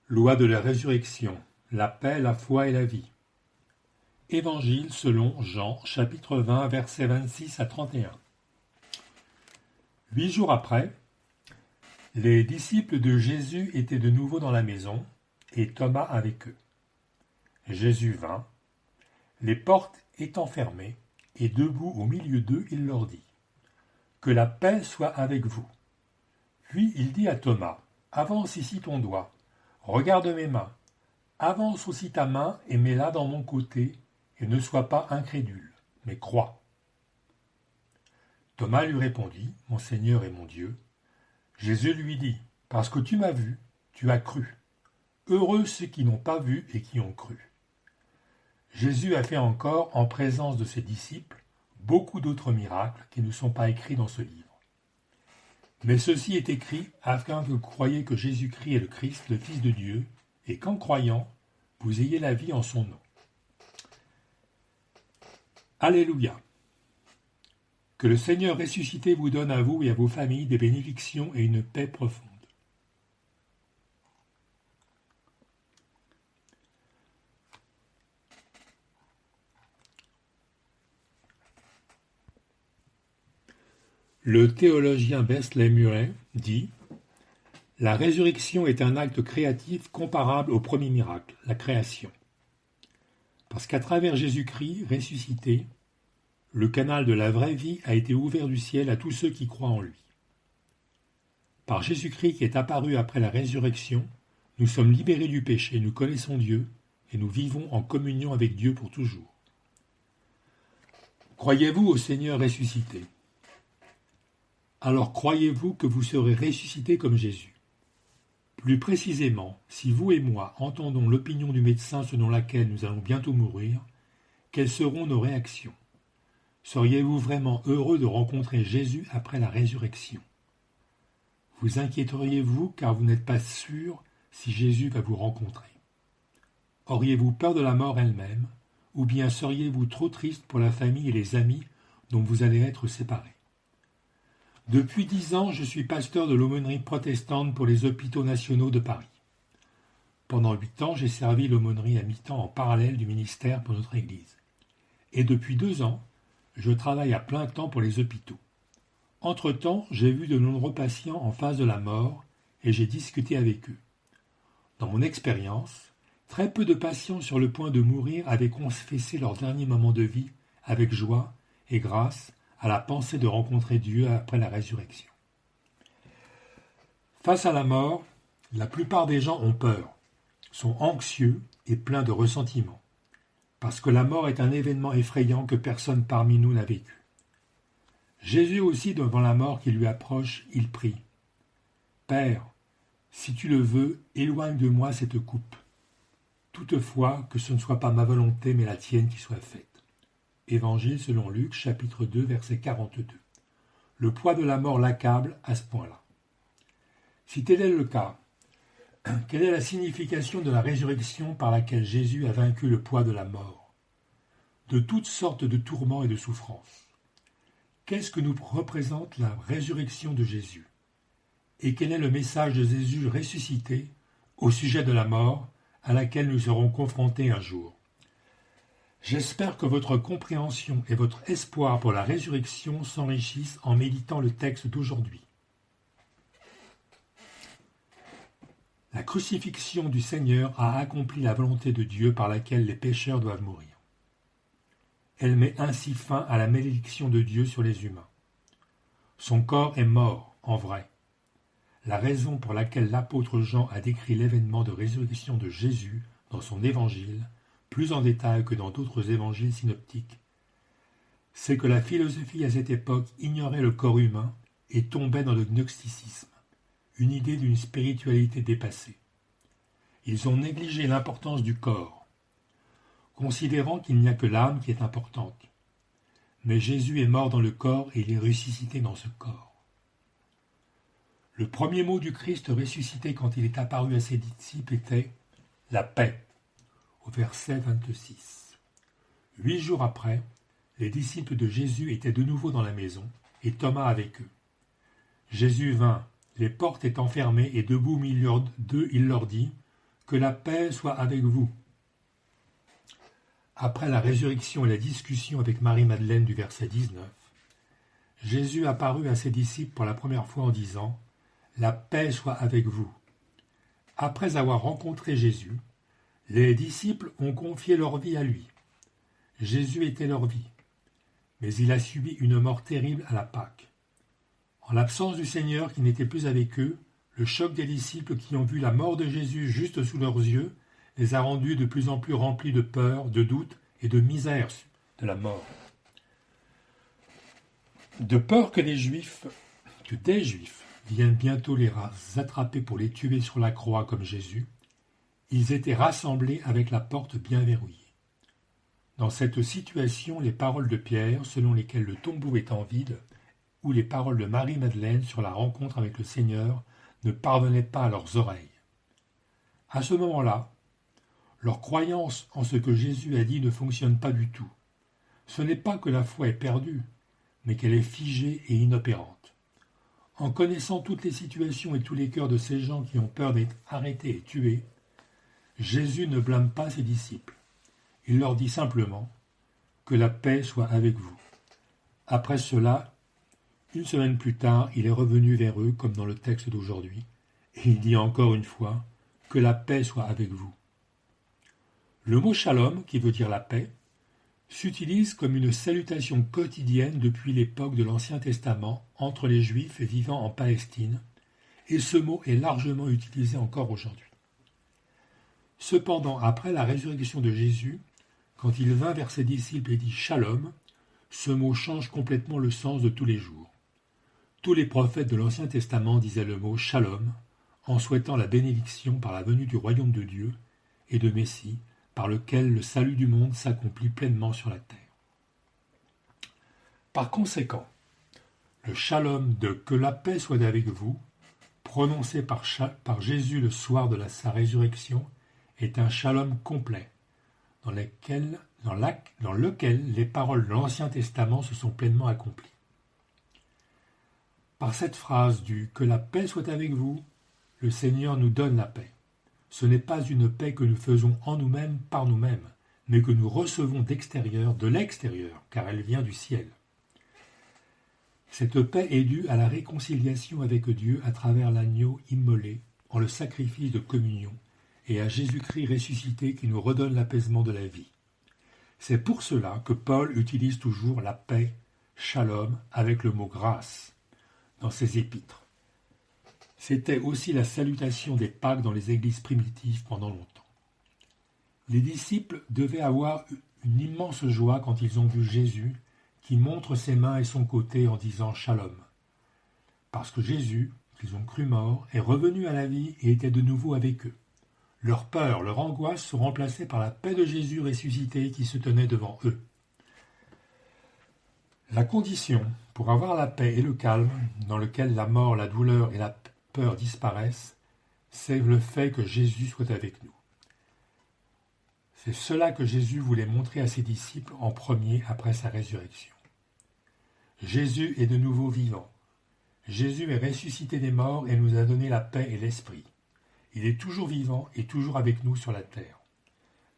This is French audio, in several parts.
Loi de la résurrection, la paix, la foi et la vie. Évangile selon Jean, chapitre 20, versets 26 à 31. 8 jours après, les disciples de Jésus étaient de nouveau dans la maison, et Thomas avec eux. Jésus vint, les portes étant fermées, et debout au milieu d'eux, il leur dit : « Que la paix soit avec vous. » Puis il dit à Thomas : « Avance ici ton doigt. Regarde mes mains. Avance aussi ta main et mets-la dans mon côté, et ne sois pas incrédule, mais crois. » Thomas lui répondit : « Mon Seigneur et mon Dieu. » Jésus lui dit : « Parce que tu m'as vu, tu as cru. Heureux ceux qui n'ont pas vu et qui ont cru. » Jésus a fait encore, en présence de ses disciples, beaucoup d'autres miracles qui ne sont pas écrits dans ce livre. Mais ceci est écrit afin que vous croyiez que Jésus-Christ est le Christ, le Fils de Dieu, et qu'en croyant, vous ayez la vie en son nom. Alléluia. Que le Seigneur ressuscité vous donne à vous et à vos familles des bénédictions et une paix profonde. Le théologien Wesley Murray dit : « La résurrection est un acte créatif comparable au premier miracle, la création. Parce qu'à travers Jésus-Christ ressuscité, le canal de la vraie vie a été ouvert du ciel à tous ceux qui croient en lui. Par Jésus-Christ qui est apparu après la résurrection, nous sommes libérés du péché, nous connaissons Dieu et nous vivons en communion avec Dieu pour toujours. Croyez-vous au Seigneur ressuscité ? Alors croyez-vous que vous serez ressuscité comme Jésus ? Plus précisément, si vous et moi entendons l'opinion du médecin selon laquelle nous allons bientôt mourir, quelles seront nos réactions ? Seriez-vous vraiment heureux de rencontrer Jésus après la résurrection ? Vous inquiéteriez-vous car vous n'êtes pas sûr si Jésus va vous rencontrer ? Auriez-vous peur de la mort elle-même, ou bien seriez-vous trop triste pour la famille et les amis dont vous allez être séparés ? Depuis 10 ans, je suis pasteur de l'aumônerie protestante pour les hôpitaux nationaux de Paris. Pendant 8 ans, j'ai servi l'aumônerie à mi-temps en parallèle du ministère pour notre Église. Et depuis 2 ans, je travaille à plein temps pour les hôpitaux. Entre-temps, j'ai vu de nombreux patients en phase de la mort et j'ai discuté avec eux. Dans mon expérience, très peu de patients sur le point de mourir avaient confessé leur dernier moment de vie avec joie et grâce à la pensée de rencontrer Dieu après la résurrection. Face à la mort, la plupart des gens ont peur, sont anxieux et pleins de ressentiment, parce que la mort est un événement effrayant que personne parmi nous n'a vécu. Jésus aussi, devant la mort qui lui approche, il prie : « Père, si tu le veux, éloigne de moi cette coupe. Toutefois, que ce ne soit pas ma volonté, mais la tienne qui soit faite. » Évangile selon Luc, chapitre 2, verset 42. Le poids de la mort l'accable à ce point-là. Si tel est le cas, quelle est la signification de la résurrection par laquelle Jésus a vaincu le poids de la mort, de toutes sortes de tourments et de souffrances ? Qu'est-ce que nous représente la résurrection de Jésus ? Et quel est le message de Jésus ressuscité au sujet de la mort à laquelle nous serons confrontés un jour ? J'espère que votre compréhension et votre espoir pour la résurrection s'enrichissent en méditant le texte d'aujourd'hui. La crucifixion du Seigneur a accompli la volonté de Dieu par laquelle les pécheurs doivent mourir. Elle met ainsi fin à la malédiction de Dieu sur les humains. Son corps est mort, en vrai. La raison pour laquelle l'apôtre Jean a décrit l'événement de résurrection de Jésus dans son évangile, plus en détail que dans d'autres évangiles synoptiques, c'est que la philosophie à cette époque ignorait le corps humain et tombait dans le gnosticisme, une idée d'une spiritualité dépassée. Ils ont négligé l'importance du corps, considérant qu'il n'y a que l'âme qui est importante. Mais Jésus est mort dans le corps et il est ressuscité dans ce corps. Le premier mot du Christ ressuscité quand il est apparu à ses disciples était « la paix ». Au verset 26. 8 jours après, les disciples de Jésus étaient de nouveau dans la maison, et Thomas avec eux. Jésus vint, les portes étant fermées, et debout au milieu d'eux, il leur dit : Que la paix soit avec vous. » Après la résurrection et la discussion avec Marie-Madeleine du verset 19, Jésus apparut à ses disciples pour la première fois en disant « La paix soit avec vous ». Après avoir rencontré Jésus, les disciples ont confié leur vie à lui. Jésus était leur vie, mais il a subi une mort terrible à la Pâque. En l'absence du Seigneur qui n'était plus avec eux, le choc des disciples qui ont vu la mort de Jésus juste sous leurs yeux les a rendus de plus en plus remplis de peur, de doute et de misère de la mort. De peur que des Juifs viennent bientôt les attraper pour les tuer sur la croix comme Jésus, ils étaient rassemblés avec la porte bien verrouillée. Dans cette situation, les paroles de Pierre, selon lesquelles le tombeau étant vide, ou les paroles de Marie-Madeleine sur la rencontre avec le Seigneur ne parvenaient pas à leurs oreilles. À ce moment-là, leur croyance en ce que Jésus a dit ne fonctionne pas du tout. Ce n'est pas que la foi est perdue, mais qu'elle est figée et inopérante. En connaissant toutes les situations et tous les cœurs de ces gens qui ont peur d'être arrêtés et tués, Jésus ne blâme pas ses disciples. Il leur dit simplement « Que la paix soit avec vous ». Après cela, une semaine plus tard, il est revenu vers eux, comme dans le texte d'aujourd'hui, et il dit encore une fois « Que la paix soit avec vous ». Le mot « shalom », qui veut dire la paix, s'utilise comme une salutation quotidienne depuis l'époque de l'Ancien Testament entre les Juifs vivant en Palestine, et ce mot est largement utilisé encore aujourd'hui. Cependant, après la résurrection de Jésus, quand il vint vers ses disciples et dit « Shalom », ce mot change complètement le sens de tous les jours. Tous les prophètes de l'Ancien Testament disaient le mot « Shalom » en souhaitant la bénédiction par la venue du royaume de Dieu et de Messie, par lequel le salut du monde s'accomplit pleinement sur la terre. Par conséquent, le Shalom de « Que la paix soit avec vous », prononcé par Jésus le soir de sa résurrection, est un Shalom complet, dans lequel les paroles de l'Ancien Testament se sont pleinement accomplies. Par cette phrase du « Que la paix soit avec vous », le Seigneur nous donne la paix. Ce n'est pas une paix que nous faisons en nous-mêmes par nous-mêmes, mais que nous recevons d'extérieur, de l'extérieur, car elle vient du ciel. Cette paix est due à la réconciliation avec Dieu à travers l'agneau immolé en le sacrifice de communion et à Jésus-Christ ressuscité qui nous redonne l'apaisement de la vie. C'est pour cela que Paul utilise toujours la paix, shalom, avec le mot grâce dans ses épîtres. C'était aussi la salutation des Pâques dans les églises primitives pendant longtemps. Les disciples devaient avoir une immense joie quand ils ont vu Jésus qui montre ses mains et son côté en disant « Shalom ». Parce que Jésus, qu'ils ont cru mort, est revenu à la vie et était de nouveau avec eux. Leur peur, leur angoisse sont remplacées par la paix de Jésus ressuscité qui se tenait devant eux. La condition pour avoir la paix et le calme, dans lequel la mort, la douleur et la peur disparaissent, c'est le fait que Jésus soit avec nous. C'est cela que Jésus voulait montrer à ses disciples en premier après sa résurrection. Jésus est de nouveau vivant. Jésus est ressuscité des morts et nous a donné la paix et l'esprit. Il est toujours vivant et toujours avec nous sur la terre.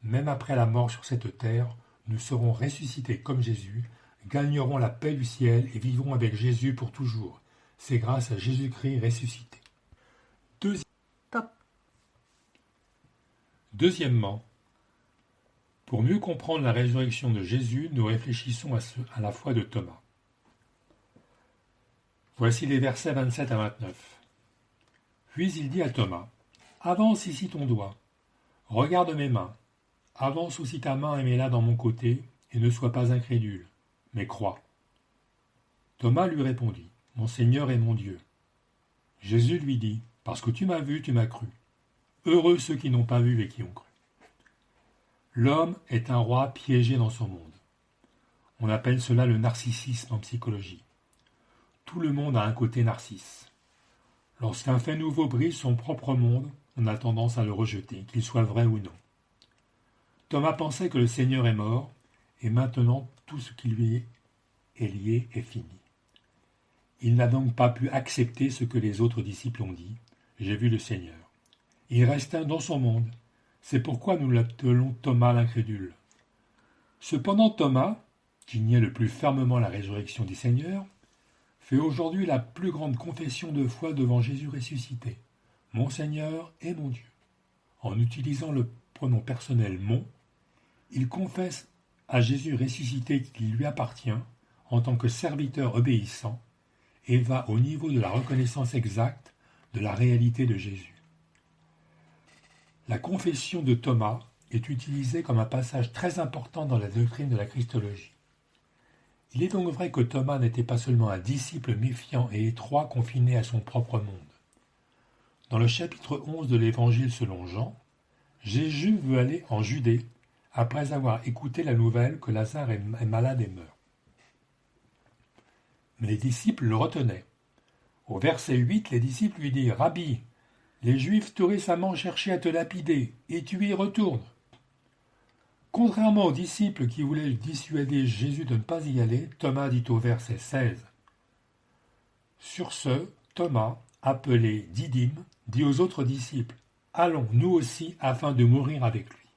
Même après la mort sur cette terre, nous serons ressuscités comme Jésus, gagnerons la paix du ciel et vivrons avec Jésus pour toujours. C'est grâce à Jésus-Christ ressuscité. Deuxièmement, pour mieux comprendre la résurrection de Jésus, nous réfléchissons à la foi de Thomas. Voici les versets 27 à 29. Puis il dit à Thomas, « Avance ici ton doigt, regarde mes mains, avance aussi ta main et mets-la dans mon côté, et ne sois pas incrédule, mais crois. » Thomas lui répondit, « Mon Seigneur et mon Dieu. » Jésus lui dit, « Parce que tu m'as vu, tu m'as cru. Heureux ceux qui n'ont pas vu et qui ont cru. » L'homme est un roi piégé dans son monde. On appelle cela le narcissisme en psychologie. Tout le monde a un côté narcisse. Lorsqu'un fait nouveau brise son propre monde, on a tendance à le rejeter, qu'il soit vrai ou non. Thomas pensait que le Seigneur est mort, et maintenant tout ce qui lui est lié est fini. Il n'a donc pas pu accepter ce que les autres disciples ont dit, « J'ai vu le Seigneur ». Il reste un dans son monde. C'est pourquoi nous l'appelons Thomas l'incrédule. Cependant Thomas, qui niait le plus fermement la résurrection du Seigneur, fait aujourd'hui la plus grande confession de foi devant Jésus ressuscité, mon Seigneur et mon Dieu. En utilisant le pronom personnel mon, il confesse à Jésus ressuscité qu'il lui appartient en tant que serviteur obéissant et va au niveau de la reconnaissance exacte de la réalité de Jésus. La confession de Thomas est utilisée comme un passage très important dans la doctrine de la Christologie. Il est donc vrai que Thomas n'était pas seulement un disciple méfiant et étroit confiné à son propre monde. Dans le chapitre 11 de l'Évangile selon Jean, Jésus veut aller en Judée après avoir écouté la nouvelle que Lazare est malade et meurt. Mais les disciples le retenaient. Au verset 8, les disciples lui disent « Rabbi, les Juifs t'ont récemment cherché à te lapider, et tu y retournes. » Contrairement aux disciples qui voulaient dissuader Jésus de ne pas y aller, Thomas dit au verset 16 « Sur ce, Thomas, appelé Didyme, dit aux autres disciples « Allons, nous aussi, afin de mourir avec lui. »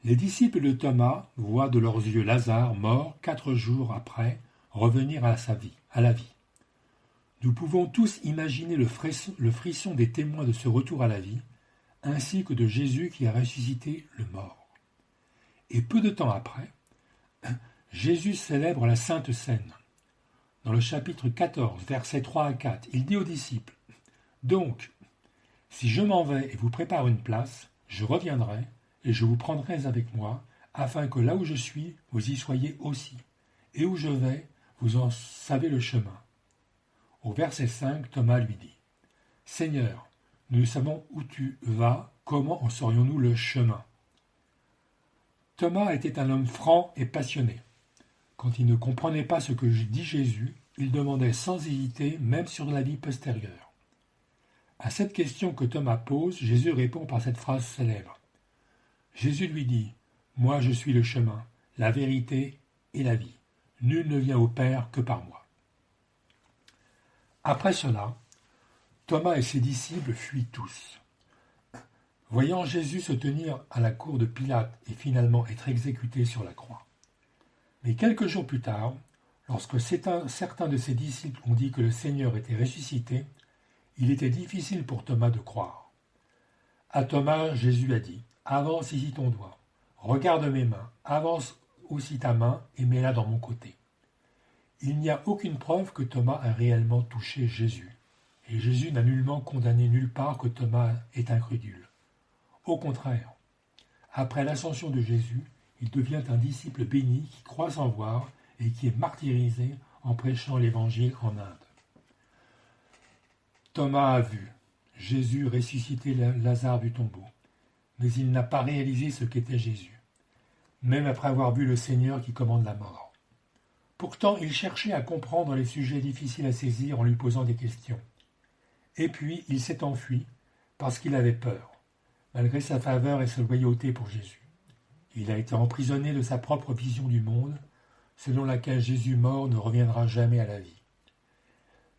Les disciples de Thomas voient de leurs yeux Lazare, mort 4 jours après, revenir à la vie. Nous pouvons tous imaginer le frisson des témoins de ce retour à la vie, ainsi que de Jésus qui a ressuscité le mort. Et peu de temps après, Jésus célèbre la Sainte Seine. Dans le chapitre 14, versets 3 à 4, il dit aux disciples « Donc, si je m'en vais et vous prépare une place, je reviendrai et je vous prendrai avec moi, afin que là où je suis, vous y soyez aussi, et où je vais, vous en savez le chemin. » Au verset 5, Thomas lui dit « Seigneur, nous savons où tu vas, comment en saurions-nous le chemin ?» Thomas était un homme franc et passionné. Quand il ne comprenait pas ce que dit Jésus, il demandait sans hésiter, même sur la vie postérieure. À cette question que Thomas pose, Jésus répond par cette phrase célèbre. Jésus lui dit « Moi je suis le chemin, la vérité et la vie. Nul ne vient au Père que par moi. » Après cela, Thomas et ses disciples fuient tous. Voyant Jésus se tenir à la cour de Pilate et finalement être exécuté sur la croix. Mais quelques jours plus tard, lorsque certains de ses disciples ont dit que le Seigneur était ressuscité, il était difficile pour Thomas de croire. À Thomas, Jésus a dit « Avance ici ton doigt, regarde mes mains, avance aussi ta main et mets-la dans mon côté. » Il n'y a aucune preuve que Thomas a réellement touché Jésus, et Jésus n'a nullement condamné nulle part que Thomas est incrédule. Au contraire, après l'ascension de Jésus, il devient un disciple béni qui croit sans voir et qui est martyrisé en prêchant l'Évangile en Inde. Thomas a vu Jésus ressusciter Lazare du tombeau, mais il n'a pas réalisé ce qu'était Jésus, même après avoir vu le Seigneur qui commande la mort. Pourtant, il cherchait à comprendre les sujets difficiles à saisir en lui posant des questions. Et puis, il s'est enfui parce qu'il avait peur, malgré sa faveur et sa loyauté pour Jésus. Il a été emprisonné de sa propre vision du monde, selon laquelle Jésus mort ne reviendra jamais à la vie.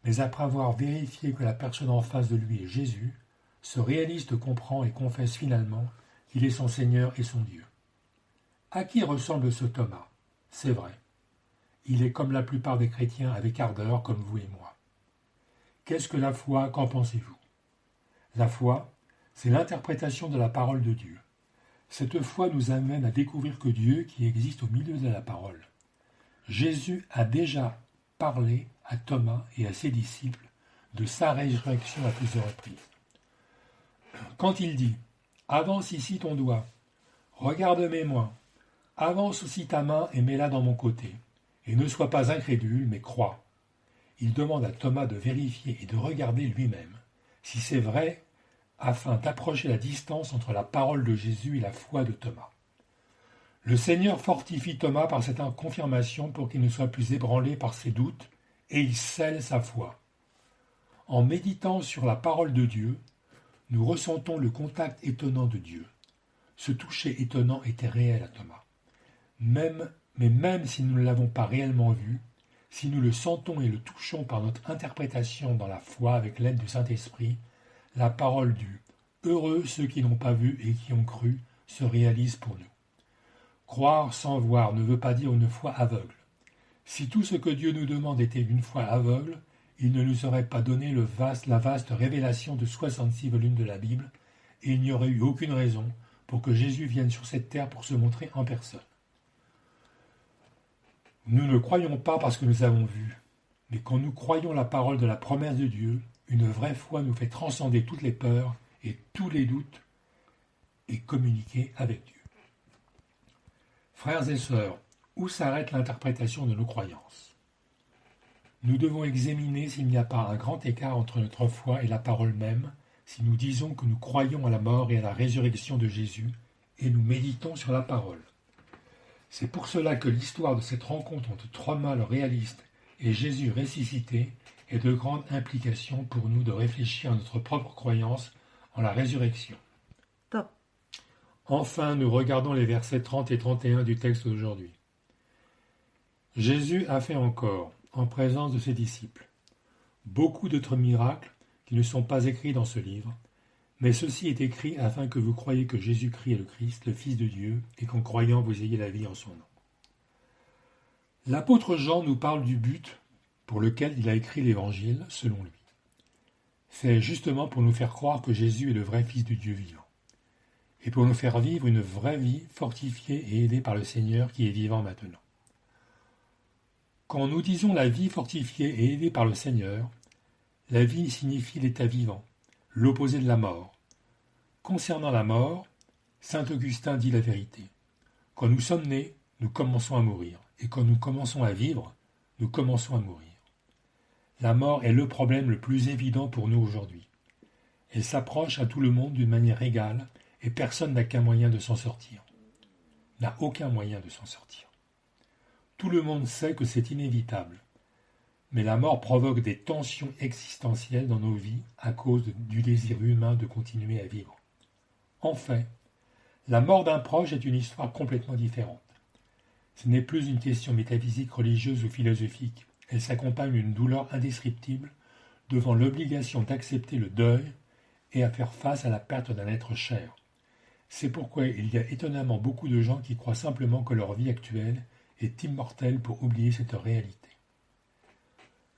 Mais après avoir vérifié que la personne en face de lui est Jésus, ce réaliste comprend et confesse finalement qu'il est son Seigneur et son Dieu. À qui ressemble ce Thomas ? C'est vrai. Il est comme la plupart des chrétiens avec ardeur, comme vous et moi. Qu'est-ce que la foi ? Qu'en pensez-vous ? La foi, c'est l'interprétation de la parole de Dieu. Cette foi nous amène à découvrir que Dieu qui existe au milieu de la parole. Jésus a déjà parlé à Thomas et à ses disciples de sa résurrection à plusieurs reprises. Quand il dit « Avance ici ton doigt, regarde mes mains, avance aussi ta main et mets-la dans mon côté, et ne sois pas incrédule, mais crois. » Il demande à Thomas de vérifier et de regarder lui-même si c'est vrai afin d'approcher la distance entre la parole de Jésus et la foi de Thomas. Le Seigneur fortifie Thomas par cette confirmation pour qu'il ne soit plus ébranlé par ses doutes, et il scelle sa foi. En méditant sur la parole de Dieu, nous ressentons le contact étonnant de Dieu. Ce toucher étonnant était réel à Thomas. Mais même si nous ne l'avons pas réellement vu, si nous le sentons et le touchons par notre interprétation dans la foi avec l'aide du Saint-Esprit, la parole du Heureux ceux qui n'ont pas vu et qui ont cru se réalisent pour nous. Croire sans voir ne veut pas dire une foi aveugle. Si tout ce que Dieu nous demande était une foi aveugle, il ne nous aurait pas donné la vaste révélation de 66 volumes de la Bible, et il n'y aurait eu aucune raison pour que Jésus vienne sur cette terre pour se montrer en personne. Nous ne croyons pas parce que nous avons vu, mais quand nous croyons la parole de la promesse de Dieu, une vraie foi nous fait transcender toutes les peurs et tous les doutes et communiquer avec Dieu. Frères et sœurs, où s'arrête l'interprétation de nos croyances? Nous devons examiner s'il n'y a pas un grand écart entre notre foi et la parole même, si nous disons que nous croyons à la mort et à la résurrection de Jésus, et nous méditons sur la parole. C'est pour cela que l'histoire de cette rencontre entre trois mâles réalistes et Jésus ressuscité est de grande implication pour nous de réfléchir à notre propre croyance en la résurrection. Top. Enfin, nous regardons les versets 30 et 31 du texte d'aujourd'hui. Jésus a fait encore, en présence de ses disciples, beaucoup d'autres miracles qui ne sont pas écrits dans ce livre, mais ceci est écrit afin que vous croyiez que Jésus-Christ est le Christ, le Fils de Dieu, et qu'en croyant vous ayez la vie en son nom. L'apôtre Jean nous parle du but pour lequel il a écrit l'Évangile, selon lui. C'est justement pour nous faire croire que Jésus est le vrai Fils de Dieu vivant, et pour nous faire vivre une vraie vie fortifiée et aidée par le Seigneur qui est vivant maintenant. Quand nous disons la vie fortifiée et aidée par le Seigneur, la vie signifie l'état vivant, l'opposé de la mort. Concernant la mort, saint Augustin dit la vérité. Quand nous sommes nés, nous commençons à mourir, et quand nous commençons à vivre, nous commençons à mourir. La mort est le problème le plus évident pour nous aujourd'hui. Elle s'approche à tout le monde d'une manière égale, et personne n'a qu'un moyen de s'en sortir. N'a aucun moyen de s'en sortir. Tout le monde sait que c'est inévitable. Mais la mort provoque des tensions existentielles dans nos vies à cause du désir humain de continuer à vivre. En fait, la mort d'un proche est une histoire complètement différente. Ce n'est plus une question métaphysique, religieuse ou philosophique. Elle s'accompagne d'une douleur indescriptible devant l'obligation d'accepter le deuil et à faire face à la perte d'un être cher. C'est pourquoi il y a étonnamment beaucoup de gens qui croient simplement que leur vie actuelle est immortelle pour oublier cette réalité.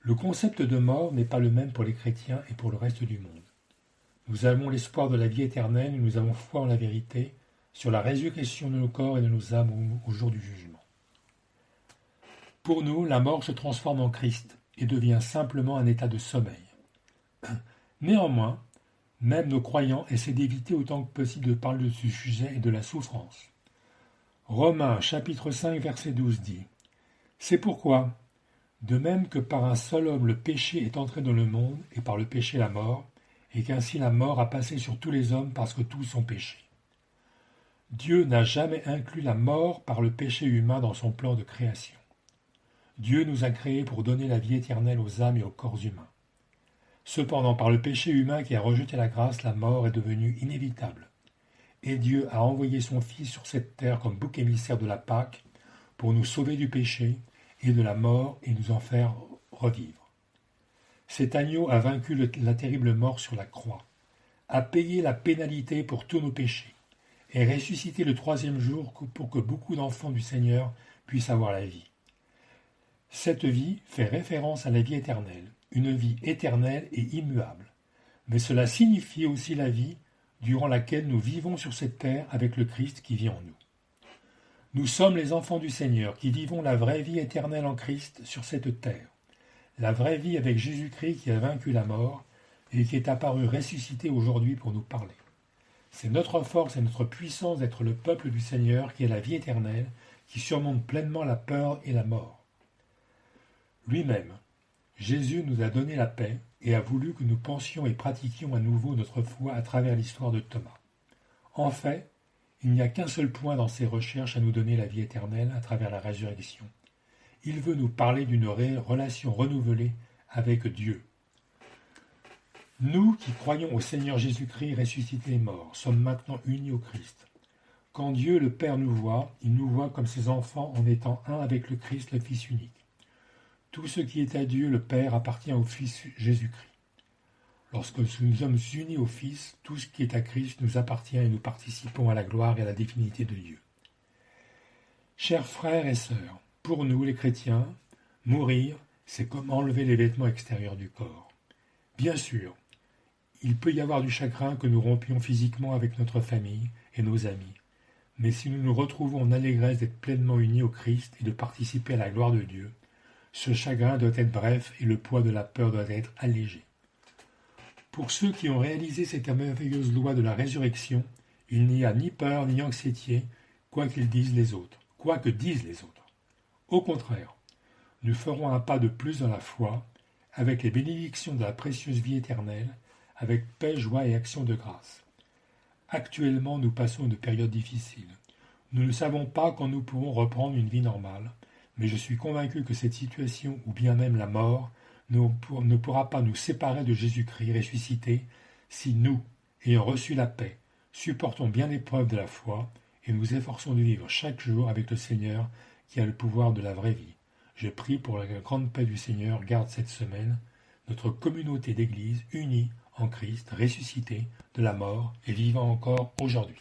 Le concept de mort n'est pas le même pour les chrétiens et pour le reste du monde. Nous avons l'espoir de la vie éternelle et nous avons foi en la vérité sur la résurrection de nos corps et de nos âmes au jour du jugement. Pour nous, la mort se transforme en Christ et devient simplement un état de sommeil. Néanmoins, même nos croyants essaient d'éviter autant que possible de parler de ce sujet et de la souffrance. Romains chapitre 5 verset 12 dit « C'est pourquoi, de même que par un seul homme le péché est entré dans le monde, et par le péché la mort, et qu'ainsi la mort a passé sur tous les hommes parce que tous ont péché. Dieu n'a jamais inclus la mort par le péché humain dans son plan de création. Dieu nous a créés pour donner la vie éternelle aux âmes et aux corps humains. Cependant, par le péché humain qui a rejeté la grâce, la mort est devenue inévitable. Et Dieu a envoyé son Fils sur cette terre comme bouc émissaire de la Pâque pour nous sauver du péché et de la mort et nous en faire revivre. Cet agneau a vaincu la terrible mort sur la croix, a payé la pénalité pour tous nos péchés, et ressuscité le troisième jour pour que beaucoup d'enfants du Seigneur puissent avoir la vie. Cette vie fait référence à la vie éternelle, une vie éternelle et immuable, mais cela signifie aussi la vie durant laquelle nous vivons sur cette terre avec le Christ qui vit en nous. Nous sommes les enfants du Seigneur qui vivons la vraie vie éternelle en Christ sur cette terre, la vraie vie avec Jésus-Christ qui a vaincu la mort et qui est apparu ressuscité aujourd'hui pour nous parler. C'est notre force et notre puissance d'être le peuple du Seigneur qui est la vie éternelle, qui surmonte pleinement la peur et la mort. Lui-même, Jésus nous a donné la paix et a voulu que nous pensions et pratiquions à nouveau notre foi à travers l'histoire de Thomas. En fait, il n'y a qu'un seul point dans ses recherches à nous donner la vie éternelle à travers la résurrection. Il veut nous parler d'une relation renouvelée avec Dieu. Nous qui croyons au Seigneur Jésus-Christ ressuscité et mort, sommes maintenant unis au Christ. Quand Dieu le Père nous voit, il nous voit comme ses enfants en étant un avec le Christ, le Fils unique. Tout ce qui est à Dieu, le Père, appartient au Fils Jésus-Christ. Lorsque nous sommes unis au Fils, tout ce qui est à Christ nous appartient et nous participons à la gloire et à la divinité de Dieu. Chers frères et sœurs, pour nous les chrétiens, mourir, c'est comme enlever les vêtements extérieurs du corps. Bien sûr, il peut y avoir du chagrin que nous rompions physiquement avec notre famille et nos amis, mais si nous nous retrouvons en allégresse d'être pleinement unis au Christ et de participer à la gloire de Dieu, ce chagrin doit être bref et le poids de la peur doit être allégé. Pour ceux qui ont réalisé cette merveilleuse loi de la résurrection, il n'y a ni peur ni anxiété, quoi que disent les autres. Au contraire, nous ferons un pas de plus dans la foi, avec les bénédictions de la précieuse vie éternelle, avec paix, joie et action de grâce. Actuellement, nous passons une période difficile. Nous ne savons pas quand nous pourrons reprendre une vie normale, mais je suis convaincu que cette situation, ou bien même la mort, ne pourra pas nous séparer de Jésus-Christ ressuscité si nous, ayant reçu la paix, supportons bien l'épreuve de la foi et nous efforçons de vivre chaque jour avec le Seigneur qui a le pouvoir de la vraie vie. Je prie pour la grande paix du Seigneur garde cette semaine notre communauté d'Église unie en Christ, ressuscité de la mort et vivant encore aujourd'hui.